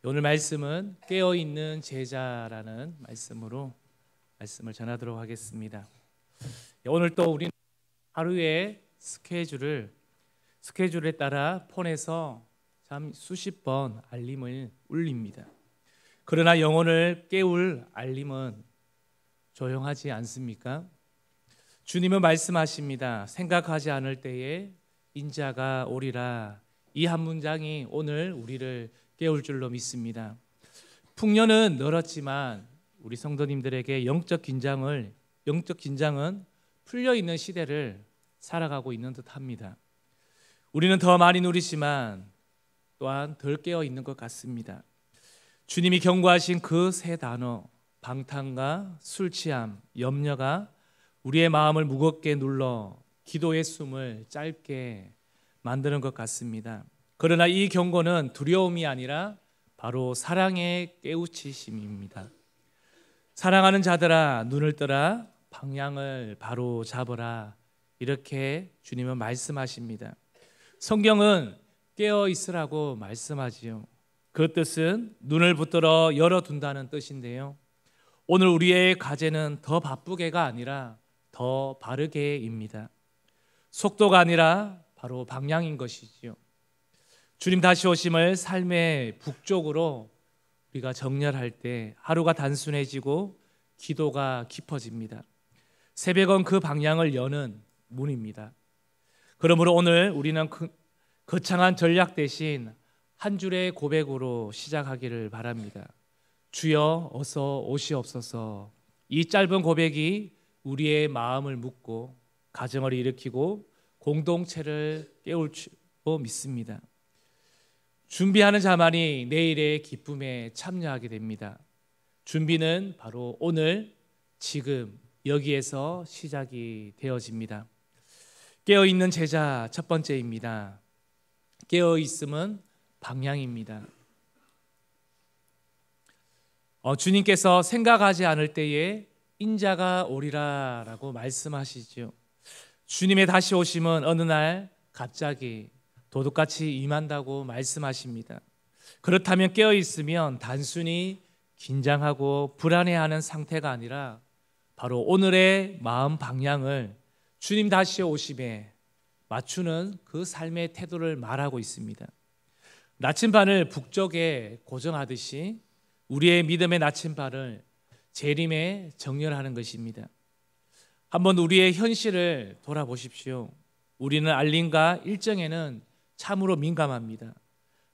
오늘 말씀은 깨어있는 제자라는 말씀으로 말씀을 전하도록 하겠습니다. 오늘 또 우리는 하루의 스케줄에 따라 폰에서 참 수십 번 알림을 울립니다. 그러나 영혼을 깨울 알림은 조용하지 않습니까? 주님은 말씀하십니다. 생각하지 않을 때에 인자가 오리라. 이 한 문장이 오늘 우리를 깨울 줄로 믿습니다. 풍년은 늘었지만 우리 성도님들에게 영적 긴장은 풀려 있는 시대를 살아가고 있는 듯합니다. 우리는 더 많이 누리지만 또한 덜 깨어 있는 것 같습니다. 주님이 경고하신 그 세 단어, 방탕과 술 취함, 염려가 우리의 마음을 무겁게 눌러 기도의 숨을 짧게 만드는 것 같습니다. 그러나 이 경고는 두려움이 아니라 바로 사랑의 깨우치심입니다. 사랑하는 자들아, 눈을 뜨라, 방향을 바로 잡으라. 이렇게 주님은 말씀하십니다. 성경은 깨어 있으라고 말씀하지요. 그 뜻은 눈을 붙들어 열어둔다는 뜻인데요. 오늘 우리의 과제는 더 바쁘게가 아니라 더 바르게입니다. 속도가 아니라 바로 방향인 것이지요. 주님 다시 오심을 삶의 북쪽으로 우리가 정렬할 때 하루가 단순해지고 기도가 깊어집니다. 새벽은 그 방향을 여는 문입니다. 그러므로 오늘 우리는 거창한 전략 대신 한 줄의 고백으로 시작하기를 바랍니다. 주여 어서 오시옵소서. 이 짧은 고백이 우리의 마음을 묶고 가정을 일으키고 공동체를 깨울 줄 믿습니다. 준비하는 자만이 내일의 기쁨에 참여하게 됩니다. 준비는 바로 오늘, 지금, 여기에서 시작이 되어집니다. 깨어있는 제자 첫 번째입니다. 깨어있음은 방향입니다. 주님께서 생각하지 않을 때에 인자가 오리라 라고 말씀하시죠. 주님의 다시 오심은 어느 날 갑자기 도둑같이 임한다고 말씀하십니다. 그렇다면 깨어있으면 단순히 긴장하고 불안해하는 상태가 아니라 바로 오늘의 마음 방향을 주님 다시 오심에 맞추는 그 삶의 태도를 말하고 있습니다. 나침반을 북쪽에 고정하듯이 우리의 믿음의 나침반을 재림에 정렬하는 것입니다. 한번 우리의 현실을 돌아보십시오. 우리는 알림과 일정에는 참으로 민감합니다.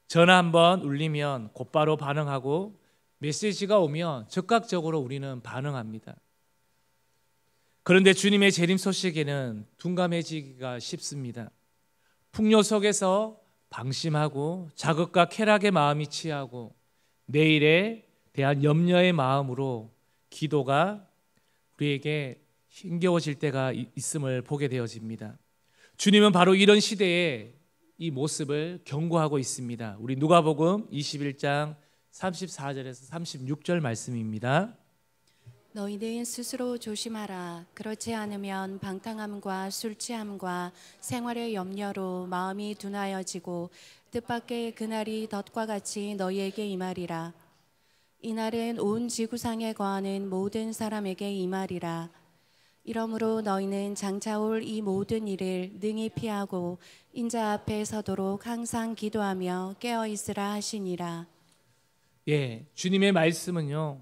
전화 한번 울리면 곧바로 반응하고 메시지가 오면 즉각적으로 우리는 반응합니다. 그런데 주님의 재림 소식에는 둔감해지기가 쉽습니다. 풍요 속에서 방심하고 자극과 쾌락의 마음이 취하고 내일에 대한 염려의 마음으로 기도가 우리에게 힘겨워질 때가 있음을 보게 되어집니다. 주님은 바로 이런 시대에 이 모습을 경고하고 있습니다. 우리 누가복음 21장 34절에서 36절 말씀입니다. 너희는 스스로 조심하라. 그렇지 않으면 방탕함과 술 취함과 생활의 염려로 마음이 둔하여지고 뜻밖의 그날이 덫과 같이 너희에게 임하리라. 이날은 온 지구상에 거하는 모든 사람에게 임하리라. 이러므로 너희는 장차 올 이 모든 일을 능히 피하고 인자 앞에 서도록 항상 기도하며 깨어 있으라 하시니라. 주님의 말씀은요,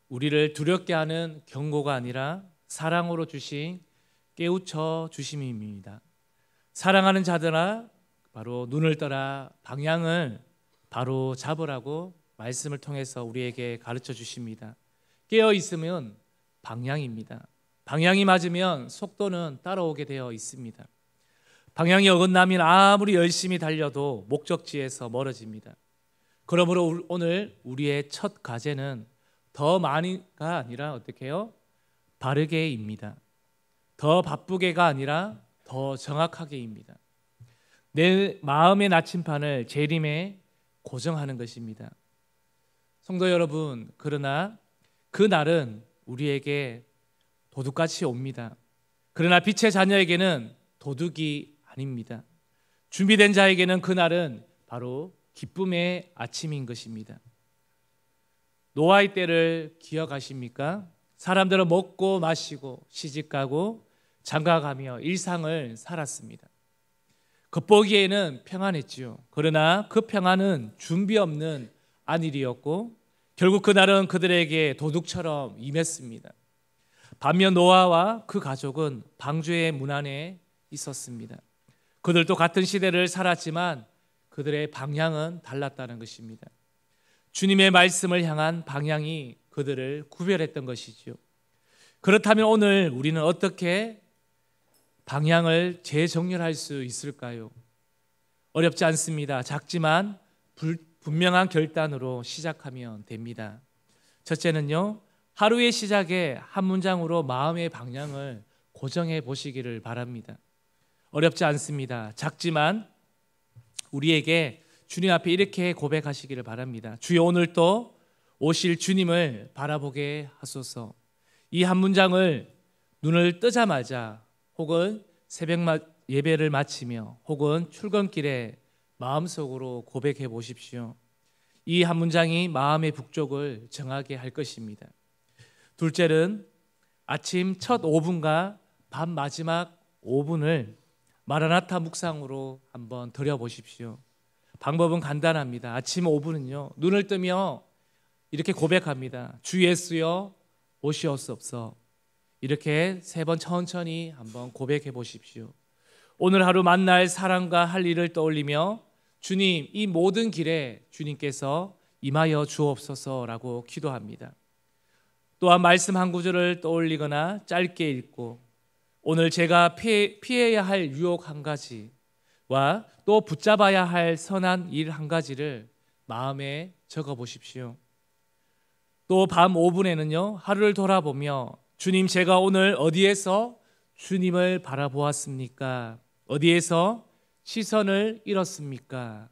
우리를 두렵게 하는 경고가 아니라 사랑으로 주신 깨우쳐 주심입니다. 사랑하는 자들아, 바로 눈을 떠라, 방향을 바로 잡으라고 말씀을 통해서 우리에게 가르쳐 주십니다. 깨어 있으면 방향입니다. 방향이 맞으면 속도는 따라오게 되어 있습니다. 방향이 어긋나면 아무리 열심히 달려도 목적지에서 멀어집니다. 그러므로 오늘 우리의 첫 과제는 더 많이가 아니라 어떻게 해요? 바르게입니다. 더 바쁘게가 아니라 더 정확하게입니다. 내 마음의 나침반을 재림에 고정하는 것입니다. 성도 여러분, 그러나 그 날은 우리에게 도둑같이 옵니다. 그러나 빛의 자녀에게는 도둑이 아닙니다. 준비된 자에게는 그날은 바로 기쁨의 아침인 것입니다. 노아의 때를 기억하십니까? 사람들은 먹고 마시고 시집가고 장가가며 일상을 살았습니다. 겉보기에는 평안했지요. 그러나 그 평안은 준비 없는 안일이었고 결국 그날은 그들에게 도둑처럼 임했습니다. 반면 노아와 그 가족은 방주의 문 안에 있었습니다. 그들도 같은 시대를 살았지만 그들의 방향은 달랐다는 것입니다. 주님의 말씀을 향한 방향이 그들을 구별했던 것이죠. 그렇다면 오늘 우리는 어떻게 방향을 재정렬할 수 있을까요? 어렵지 않습니다. 작지만 분명한 결단으로 시작하면 됩니다. 첫째는요, 하루의 시작에 한 문장으로 마음의 방향을 고정해 보시기를 바랍니다. 어렵지 않습니다. 작지만 우리에게 주님 앞에 이렇게 고백하시기를 바랍니다. 주여, 오늘 또 오실 주님을 바라보게 하소서. 이 한 문장을 눈을 뜨자마자 혹은 새벽 예배를 마치며 혹은 출근길에 마음속으로 고백해 보십시오. 이 한 문장이 마음의 북쪽을 정하게 할 것입니다. 둘째는 아침 첫 5분과 밤 마지막 5분을 마라나타 묵상으로 한번 드려보십시오. 방법은 간단합니다. 아침 5분은요, 눈을 뜨며 이렇게 고백합니다. 주 예수여 오시옵소서. 이렇게 3번 천천히 한번 고백해 보십시오. 오늘 하루 만날 사람과 할 일을 떠올리며 주님, 이 모든 길에 주님께서 임하여 주옵소서라고 기도합니다. 또한 말씀 한 구절을 떠올리거나 짧게 읽고 오늘 제가 피해야 할 유혹 한 가지와 또 붙잡아야 할 선한 일 한 가지를 마음에 적어 보십시오. 또 밤 5분에는요, 하루를 돌아보며 주님, 제가 오늘 어디에서 주님을 바라보았습니까? 어디에서 시선을 잃었습니까?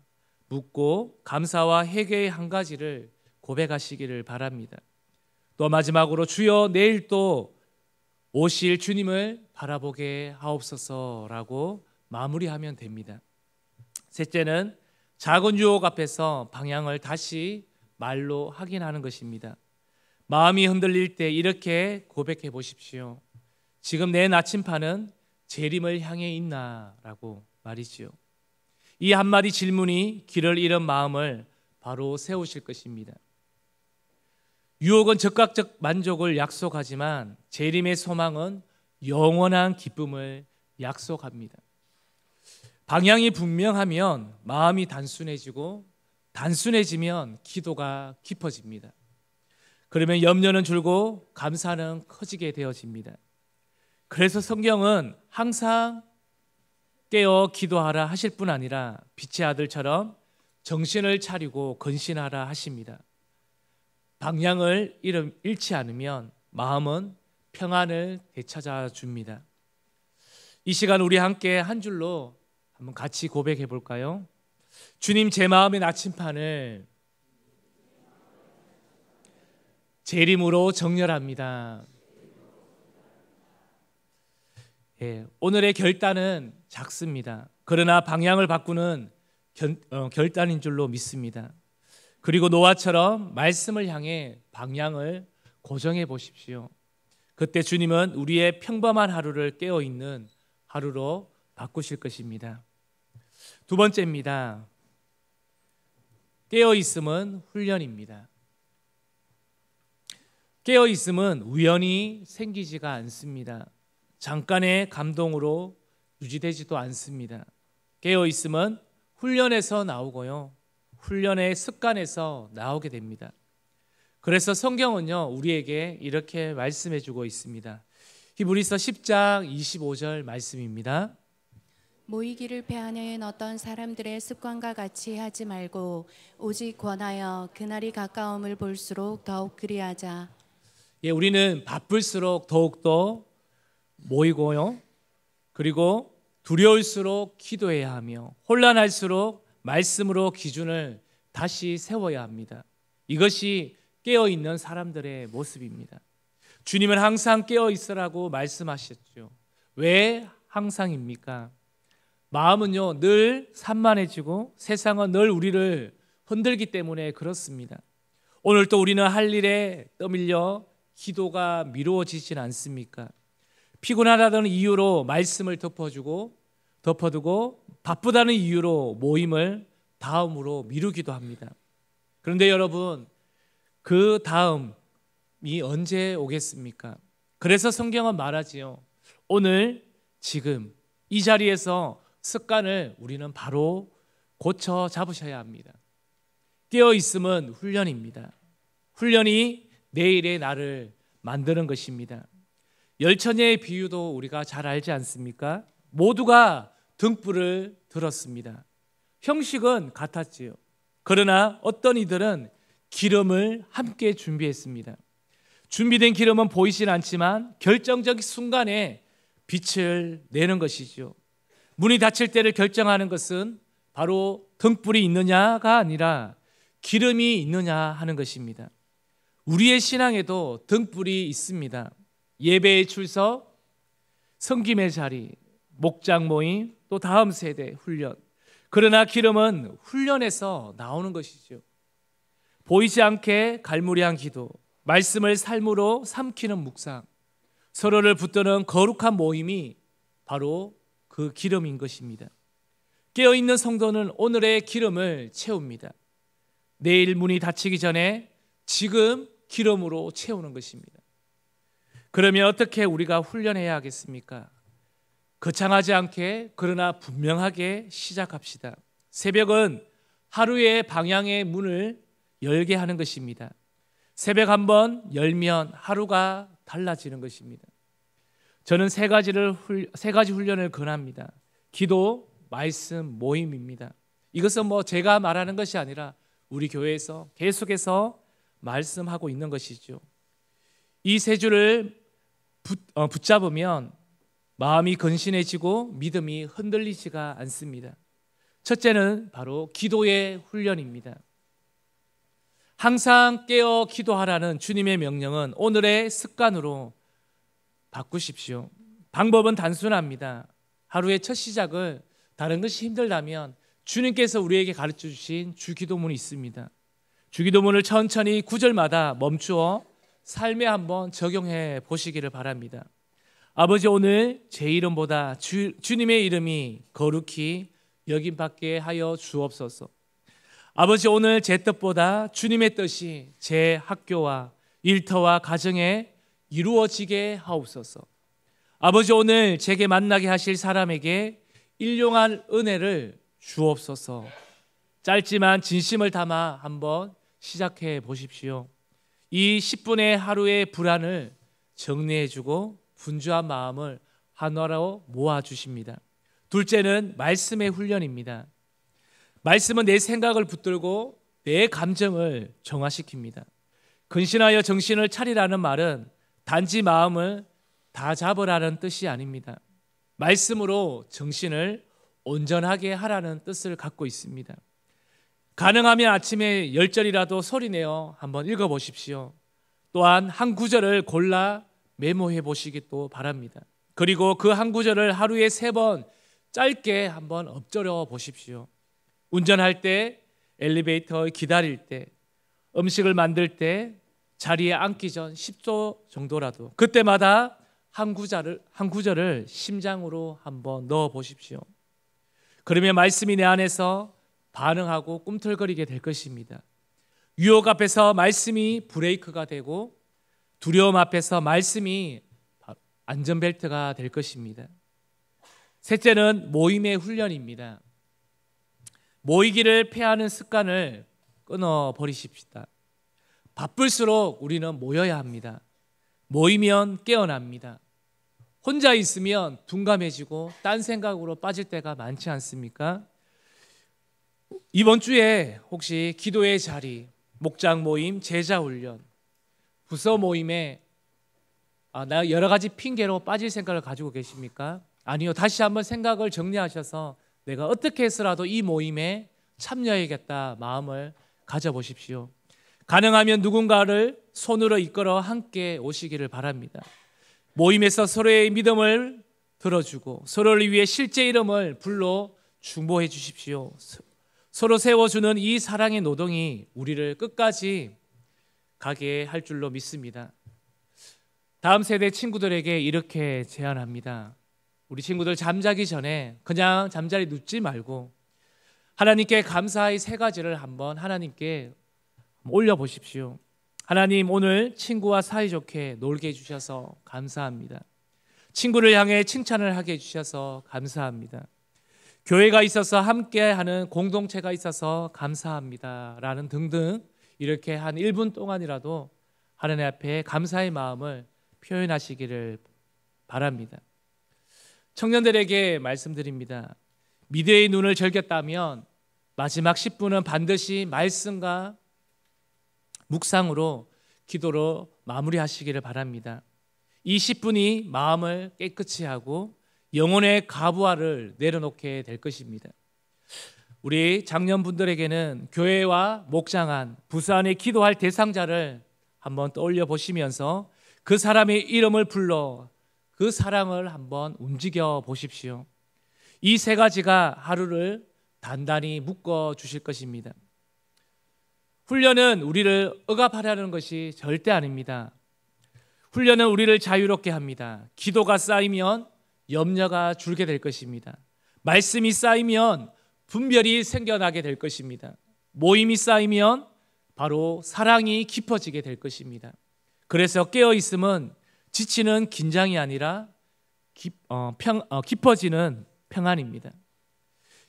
묻고 감사와 회개의 한 가지를 고백하시기를 바랍니다. 또 마지막으로 주여, 내일 또 오실 주님을 바라보게 하옵소서라고 마무리하면 됩니다. 셋째는 작은 유혹 앞에서 방향을 다시 말로 확인하는 것입니다. 마음이 흔들릴 때 이렇게 고백해 보십시오. 지금 내 나침판은 재림을 향해 있나라고 말이지요. 이 한마디 질문이 길을 잃은 마음을 바로 세우실 것입니다. 유혹은 즉각적 만족을 약속하지만 재림의 소망은 영원한 기쁨을 약속합니다. 방향이 분명하면 마음이 단순해지고 단순해지면 기도가 깊어집니다. 그러면 염려는 줄고 감사는 커지게 되어집니다. 그래서 성경은 항상 깨어 기도하라 하실 뿐 아니라 빛의 아들처럼 정신을 차리고 건신하라 하십니다. 방향을 잃지 않으면 마음은 평안을 되찾아 줍니다. 이 시간 우리 함께 한 줄로 한번 같이 고백해 볼까요? 주님, 제 마음의 나침판을 재림으로 정렬합니다. 오늘의 결단은 작습니다. 그러나 방향을 바꾸는 결단인 줄로 믿습니다. 그리고 노아처럼 말씀을 향해 방향을 고정해 보십시오. 그때 주님은 우리의 평범한 하루를 깨어있는 하루로 바꾸실 것입니다. 두 번째입니다. 깨어있음은 훈련입니다. 깨어있음은 우연히 생기지가 않습니다. 잠깐의 감동으로 유지되지도 않습니다. 깨어있음은 훈련에서 나오고요, 훈련의 습관에서 나오게 됩니다. 그래서 성경은요, 우리에게 이렇게 말씀해 주고 있습니다. 히브리서 10장 25절 말씀입니다. 모이기를 패하는 어떤 사람들의 습관과 같이 하지 말고 오직 권하여 그날이 가까움을 볼수록 더욱 그리하자. 우리는 바쁠수록 더욱더 모이고요, 그리고 두려울수록 기도해야 하며 혼란할수록 말씀으로 기준을 다시 세워야 합니다. 이것이 깨어있는 사람들의 모습입니다. 주님은 항상 깨어있으라고 말씀하셨죠. 왜 항상입니까? 마음은요, 늘 산만해지고 세상은 늘 우리를 흔들기 때문에 그렇습니다. 오늘 또 우리는 할 일에 떠밀려 기도가 미루어지진 않습니까? 피곤하다는 이유로 말씀을 덮어두고 바쁘다는 이유로 모임을 다음으로 미루기도 합니다. 그런데 여러분, 그 다음이 언제 오겠습니까? 그래서 성경은 말하지요. 오늘 지금 이 자리에서 습관을 우리는 바로 고쳐 잡으셔야 합니다. 깨어 있음은 훈련입니다. 훈련이 내일의 나를 만드는 것입니다. 열처녀의 비유도 우리가 잘 알지 않습니까? 모두가 등불을 들었습니다. 형식은 같았지요. 그러나 어떤 이들은 기름을 함께 준비했습니다. 준비된 기름은 보이진 않지만 결정적 순간에 빛을 내는 것이죠. 문이 닫힐 때를 결정하는 것은 바로 등불이 있느냐가 아니라 기름이 있느냐 하는 것입니다. 우리의 신앙에도 등불이 있습니다. 예배의 출석, 섬김의 자리, 목장 모임, 또 다음 세대 훈련. 그러나 기름은 훈련에서 나오는 것이죠. 보이지 않게 갈무리한 기도, 말씀을 삶으로 삼키는 묵상, 서로를 붙드는 거룩한 모임이 바로 그 기름인 것입니다. 깨어있는 성도는 오늘의 기름을 채웁니다. 내일 문이 닫히기 전에 지금 기름으로 채우는 것입니다. 그러면 어떻게 우리가 훈련해야 하겠습니까? 거창하지 않게 그러나 분명하게 시작합시다. 새벽은 하루의 방향의 문을 열게 하는 것입니다. 새벽 한번 열면 하루가 달라지는 것입니다. 저는 세 가지 훈련을 권합니다. 기도, 말씀, 모임입니다. 이것은 제가 말하는 것이 아니라 우리 교회에서 계속해서 말씀하고 있는 것이죠. 이 세 줄을 붙잡으면 마음이 건신해지고 믿음이 흔들리지가 않습니다. 첫째는 바로 기도의 훈련입니다. 항상 깨어 기도하라는 주님의 명령은 오늘의 습관으로 바꾸십시오. 방법은 단순합니다. 하루의 첫 시작을 다른 것이 힘들다면 주님께서 우리에게 가르쳐 주신 주기도문이 있습니다. 주기도문을 천천히 구절마다 멈추어 삶에 한번 적용해 보시기를 바랍니다. 아버지, 오늘 제 이름보다 주님의 이름이 거룩히 여김받게 하여 주옵소서. 아버지, 오늘 제 뜻보다 주님의 뜻이 제 학교와 일터와 가정에 이루어지게 하옵소서. 아버지, 오늘 제게 만나게 하실 사람에게 일용할 은혜를 주옵소서. 짧지만 진심을 담아 한번 시작해 보십시오. 이 10분의 하루의 불안을 정리해주고 분주한 마음을 하나로 모아주십니다. 둘째는 말씀의 훈련입니다. 말씀은 내 생각을 붙들고 내 감정을 정화시킵니다. 근신하여 정신을 차리라는 말은 단지 마음을 다 잡으라는 뜻이 아닙니다. 말씀으로 정신을 온전하게 하라는 뜻을 갖고 있습니다. 가능하면 아침에 10절이라도 소리내어 한번 읽어보십시오. 또한 한 구절을 골라 메모해 보시기도 바랍니다. 그리고 그 한 구절을 하루에 3번 짧게 한번 엎드려 보십시오. 운전할 때, 엘리베이터 기다릴 때, 음식을 만들 때, 자리에 앉기 전 10초 정도라도 그때마다 한 구절을 심장으로 한번 넣어 보십시오. 그러면 말씀이 내 안에서 반응하고 꿈틀거리게 될 것입니다. 유혹 앞에서 말씀이 브레이크가 되고 두려움 앞에서 말씀이 안전벨트가 될 것입니다. 셋째는 모임의 훈련입니다. 모이기를 패하는 습관을 끊어버리십시다. 바쁠수록 우리는 모여야 합니다. 모이면 깨어납니다. 혼자 있으면 둔감해지고 딴 생각으로 빠질 때가 많지 않습니까? 이번 주에 혹시 기도의 자리, 목장 모임, 제자 훈련, 부서 모임에 나 여러 가지 핑계로 빠질 생각을 가지고 계십니까? 아니요. 다시 한번 생각을 정리하셔서 내가 어떻게 해서라도 이 모임에 참여해야겠다 마음을 가져보십시오. 가능하면 누군가를 손으로 이끌어 함께 오시기를 바랍니다. 모임에서 서로의 믿음을 들어주고 서로를 위해 실제 이름을 불러 중보해 주십시오. 서로 세워주는 이 사랑의 노동이 우리를 끝까지 가게 할 줄로 믿습니다. 다음 세대 친구들에게 이렇게 제안합니다. 우리 친구들 잠자기 전에 그냥 잠자리 눕지 말고 하나님께 감사의 세 가지를 한번 하나님께 올려보십시오. 하나님, 오늘 친구와 사이좋게 놀게 해주셔서 감사합니다. 친구를 향해 칭찬을 하게 해주셔서 감사합니다. 교회가 있어서 함께하는 공동체가 있어서 감사합니다 라는 등등, 이렇게 한 1분 동안이라도 하나님 앞에 감사의 마음을 표현하시기를 바랍니다. 청년들에게 말씀드립니다. 미래의 눈을 즐겼다면 마지막 10분은 반드시 말씀과 묵상으로, 기도로 마무리하시기를 바랍니다. 이 10분이 마음을 깨끗이 하고 영혼의 가부화를 내려놓게 될 것입니다. 우리 장년분들에게는 교회와 목장안, 부산에 기도할 대상자를 한번 떠올려 보시면서 그 사람의 이름을 불러 그 사랑을 한번 움직여 보십시오. 이 세 가지가 하루를 단단히 묶어 주실 것입니다. 훈련은 우리를 억압하려는 것이 절대 아닙니다. 훈련은 우리를 자유롭게 합니다. 기도가 쌓이면 염려가 줄게 될 것입니다. 말씀이 쌓이면 분별이 생겨나게 될 것입니다. 모임이 쌓이면 바로 사랑이 깊어지게 될 것입니다. 그래서 깨어있음은 지치는 긴장이 아니라 깊어지는 평안입니다.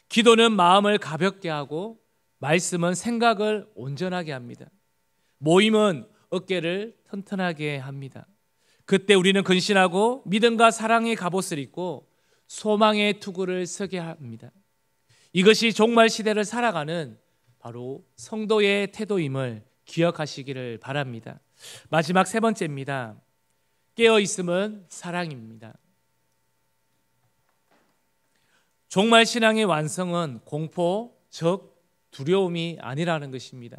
기도는 마음을 가볍게 하고 말씀은 생각을 온전하게 합니다. 모임은 어깨를 튼튼하게 합니다. 그때 우리는 근신하고 믿음과 사랑의 갑옷을 입고 소망의 투구를 서게 합니다. 이것이 종말 시대를 살아가는 바로 성도의 태도임을 기억하시기를 바랍니다. 마지막 세 번째입니다. 깨어있음은 사랑입니다. 종말 신앙의 완성은 공포, 적, 두려움이 아니라는 것입니다.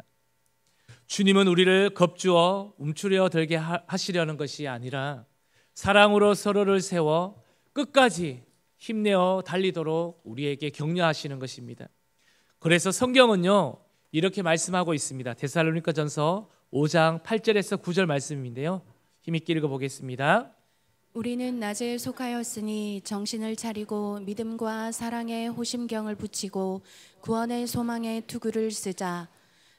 주님은 우리를 겁주어 움츠려 들게 하시려는 것이 아니라 사랑으로 서로를 세워 끝까지 힘내어 달리도록 우리에게 격려하시는 것입니다. 그래서 성경은요, 이렇게 말씀하고 있습니다. 데살로니가전서 5장 8절에서 9절 말씀인데요, 힘있게 읽어보겠습니다. 우리는 낮에 속하였으니 정신을 차리고 믿음과 사랑의 호심경을 붙이고 구원의 소망의 투구를 쓰자.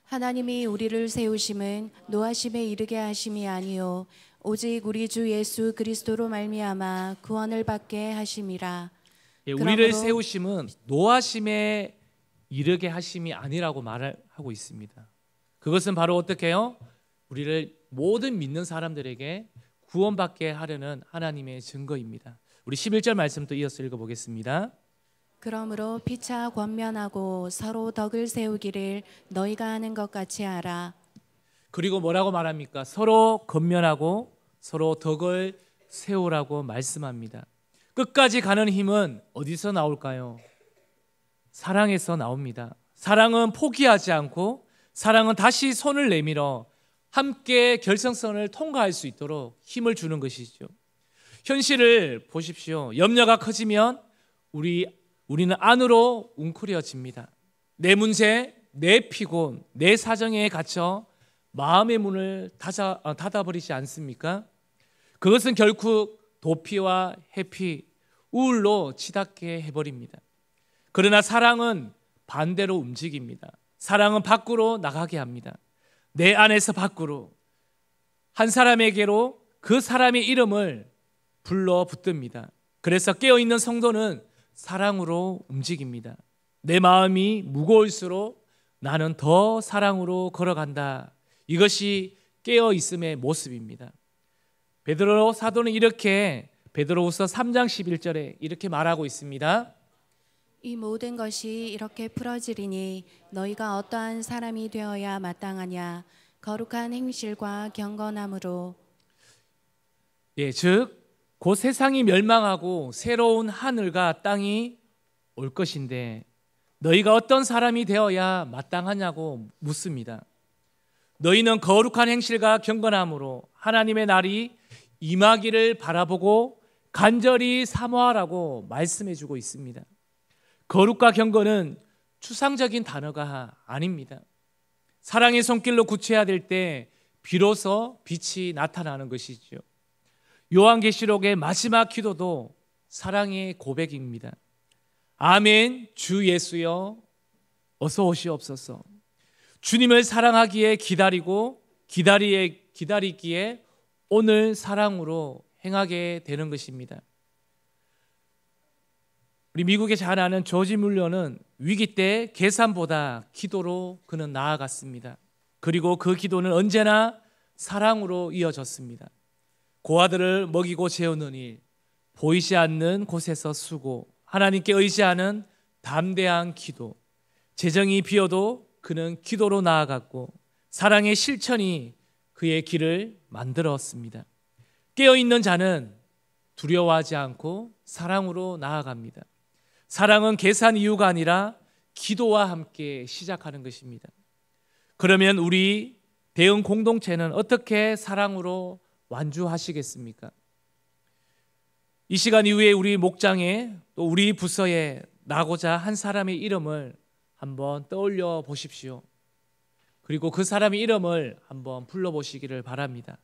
하나님이 우리를 세우심은 노하심에 이르게 하심이 아니요 오직 우리 주 예수 그리스도로 말미암아 구원을 받게 하심이라. 예, 우리를 세우심은 노하심에 이르게 하심이 아니라고 말하고 있습니다. 그것은 바로 어떻게 해요? 우리를 모든 믿는 사람들에게 구원받게 하려는 하나님의 증거입니다. 우리 11절 말씀도 이어서 읽어보겠습니다. 그러므로 피차 권면하고 서로 덕을 세우기를 너희가 하는 것 같이 하라. 그리고 뭐라고 말합니까? 서로 권면하고 서로 덕을 세우라고 말씀합니다. 끝까지 가는 힘은 어디서 나올까요? 사랑에서 나옵니다. 사랑은 포기하지 않고 사랑은 다시 손을 내밀어 함께 결승선을 통과할 수 있도록 힘을 주는 것이죠. 현실을 보십시오. 염려가 커지면 우리는 안으로 웅크려집니다. 내 문제, 내 피곤, 내 사정에 갇혀 마음의 문을 닫아버리지 않습니까? 그것은 결국 도피와 회피, 우울로 치닫게 해버립니다. 그러나 사랑은 반대로 움직입니다. 사랑은 밖으로 나가게 합니다. 내 안에서 밖으로 한 사람에게로 그 사람의 이름을 불러 붙듭니다. 그래서 깨어있는 성도는 사랑으로 움직입니다. 내 마음이 무거울수록 나는 더 사랑으로 걸어간다. 이것이 깨어있음의 모습입니다. 베드로 사도는 이렇게 베드로후서 3장 11절에 이렇게 말하고 있습니다. 이 모든 것이 이렇게 풀어지리니 너희가 어떠한 사람이 되어야 마땅하냐. 거룩한 행실과 경건함으로. 즉 곧 세상이 멸망하고 새로운 하늘과 땅이 올 것인데 너희가 어떤 사람이 되어야 마땅하냐고 묻습니다. 너희는 거룩한 행실과 경건함으로 하나님의 날이 임하기를 바라보고 간절히 사모하라고 말씀해 주고 있습니다. 거룩과 경건은 추상적인 단어가 아닙니다. 사랑의 손길로 굳혀야 될 때 비로소 빛이 나타나는 것이지요. 요한계시록의 마지막 기도도 사랑의 고백입니다. 아멘. 주 예수여 어서 오시옵소서. 주님을 사랑하기에 기다리기에 오늘 사랑으로 행하게 되는 것입니다. 우리 미국에 잘 아는 조지 뮬러는 위기 때 계산보다 기도로 그는 나아갔습니다. 그리고 그 기도는 언제나 사랑으로 이어졌습니다. 고아들을 먹이고 재우는 일, 보이지 않는 곳에서 수고, 하나님께 의지하는 담대한 기도, 재정이 비어도 그는 기도로 나아갔고 사랑의 실천이 그의 길을 만들었습니다. 깨어있는 자는 두려워하지 않고 사랑으로 나아갑니다. 사랑은 계산 이유가 아니라 기도와 함께 시작하는 것입니다. 그러면 우리 대응 공동체는 어떻게 사랑으로 완주하시겠습니까? 이 시간 이후에 우리 목장에 또 우리 부서에 나고자 한 사람의 이름을 한번 떠올려 보십시오. 그리고 그 사람의 이름을 한번 불러보시기를 바랍니다.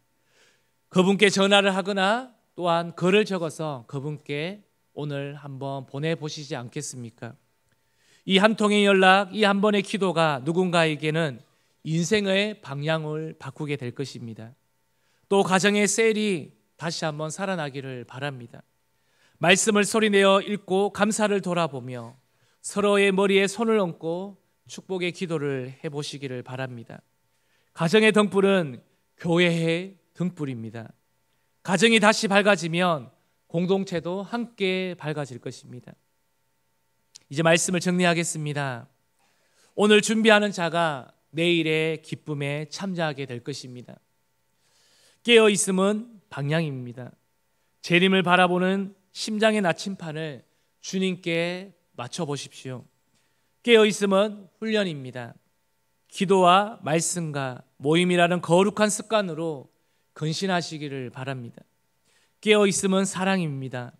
그분께 전화를 하거나 또한 글을 적어서 그분께 오늘 한번 보내보시지 않겠습니까? 이 한 통의 연락, 이 한 번의 기도가 누군가에게는 인생의 방향을 바꾸게 될 것입니다. 또 가정의 셀이 다시 한번 살아나기를 바랍니다. 말씀을 소리내어 읽고 감사를 돌아보며 서로의 머리에 손을 얹고 축복의 기도를 해보시기를 바랍니다. 가정의 등불은 교회의 등불입니다. 가정이 다시 밝아지면 공동체도 함께 밝아질 것입니다. 이제 말씀을 정리하겠습니다. 오늘 준비하는 자가 내일의 기쁨에 참여하게 될 것입니다. 깨어있음은 방향입니다. 재림을 바라보는 심장의 나침판을 주님께 맞춰보십시오. 깨어있음은 훈련입니다. 기도와 말씀과 모임이라는 거룩한 습관으로 근신하시기를 바랍니다. 깨어있음은 사랑입니다.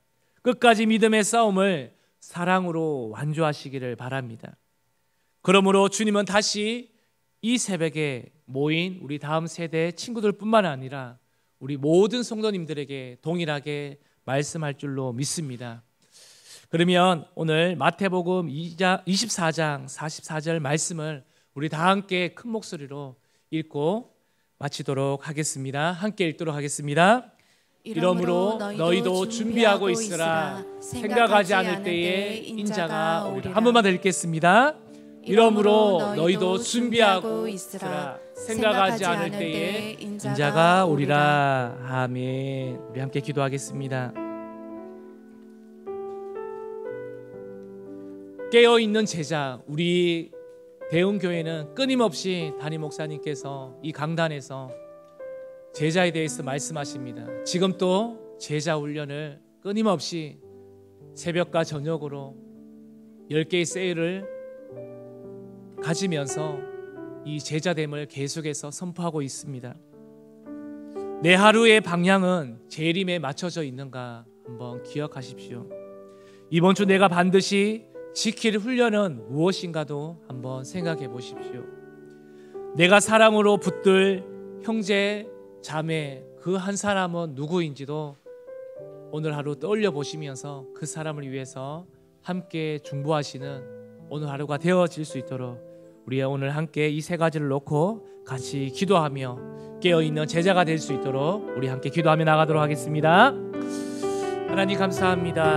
끝까지 믿음의 싸움을 사랑으로 완주하시기를 바랍니다. 그러므로 주님은 다시 이 새벽에 모인 우리 다음 세대 친구들뿐만 아니라 우리 모든 성도님들에게 동일하게 말씀할 줄로 믿습니다. 그러면 오늘 마태복음 24장 44절 말씀을 우리 다 함께 큰 목소리로 읽고 마치도록 하겠습니다. 함께 읽도록 하겠습니다. 이러므로 너희도 준비하고 있으라. 생각하지 않을 때에 인자가 오리라. 한 번만 더 읽겠습니다. 이러므로 너희도 준비하고 있으라. 생각하지 않을 때에 인자가 오리라. 아멘. 우리 함께 기도하겠습니다. 깨어있는 제자, 우리 대흥교회는 끊임없이 담임 목사님께서 이 강단에서 제자에 대해서 말씀하십니다. 지금 또 제자 훈련을 끊임없이 새벽과 저녁으로 10개의 세일을 가지면서 이 제자됨을 계속해서 선포하고 있습니다. 내 하루의 방향은 재림에 맞춰져 있는가 한번 기억하십시오. 이번 주 내가 반드시 지킬 훈련은 무엇인가도 한번 생각해 보십시오. 내가 사랑으로 붙들 형제, 자매 그 한 사람은 누구인지도 오늘 하루 떠올려 보시면서 그 사람을 위해서 함께 중보하시는 오늘 하루가 되어질 수 있도록 우리 오늘 함께 이 세 가지를 놓고 같이 기도하며 깨어있는 제자가 될 수 있도록 우리 함께 기도하며 나가도록 하겠습니다. 하나님 감사합니다.